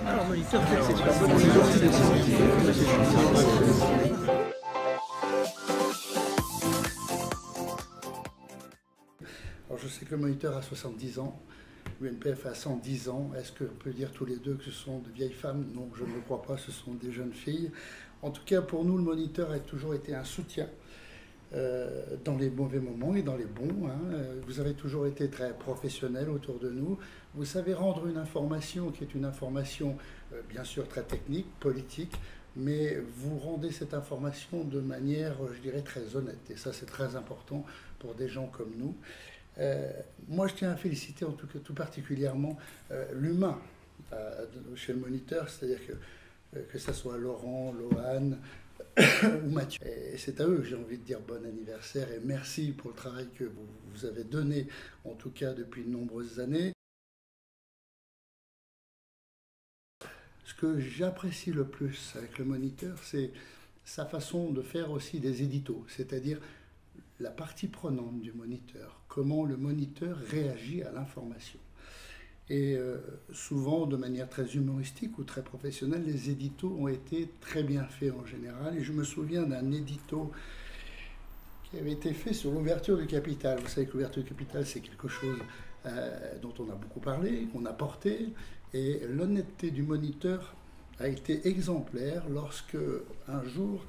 Alors, moniteur, c'est une bonne idée. Alors je sais que le moniteur a 70 ans, l'UNPF a 110 ans. Est-ce qu'on peut dire tous les deux que ce sont de vieilles femmes? Non, je ne le crois pas, ce sont des jeunes filles. En tout cas, pour nous, le moniteur a toujours été un soutien dans les mauvais moments et dans les bons. Vous avez toujours été très professionnel autour de nous. Vous savez rendre une information qui est une information bien sûr très technique, politique, mais vous rendez cette information de manière, je dirais, très honnête. Et ça, c'est très important pour des gens comme nous. Moi, je tiens à féliciter en tout cas tout particulièrement l'humain chez le moniteur, c'est-à-dire que ce soit Laurent, Lohan ou Mathieu. Et c'est à eux que j'ai envie de dire bon anniversaire et merci pour le travail que vous avez donné, en tout cas depuis de nombreuses années. Ce que j'apprécie le plus avec le moniteur, c'est sa façon de faire aussi des éditos, c'est-à-dire la partie prenante du moniteur, comment le moniteur réagit à l'information. Et souvent, de manière très humoristique ou très professionnelle, les éditos ont été très bien faits en général. Et je me souviens d'un édito qui avait été fait sur l'ouverture du capital. Vous savez que l'ouverture du capital, c'est quelque chose dont on a beaucoup parlé, qu'on a porté. Et l'honnêteté du moniteur a été exemplaire lorsque, un jour,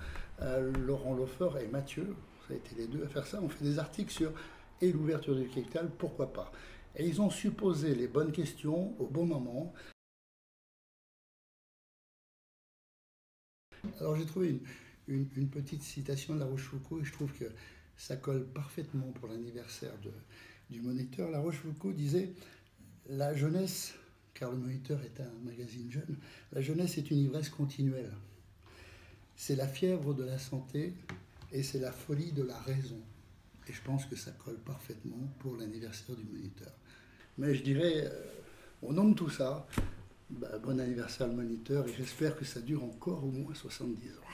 Laurent Loffer et Mathieu, ça a été les deux à faire ça, ont fait des articles sur et l'ouverture du capital, pourquoi pas. Et ils ont su poser les bonnes questions au bon moment. Alors j'ai trouvé une petite citation de La Rochefoucauld et je trouve que ça colle parfaitement pour l'anniversaire du moniteur. La Rochefoucauld disait « La jeunesse, car le moniteur est un magazine jeune, la jeunesse est une ivresse continuelle. C'est la fièvre de la santé et c'est la folie de la raison. » Et je pense que ça colle parfaitement pour l'anniversaire du moniteur. Mais je dirais, au nom de tout ça, bon anniversaire le moniteur et j'espère que ça dure encore au moins 70 ans.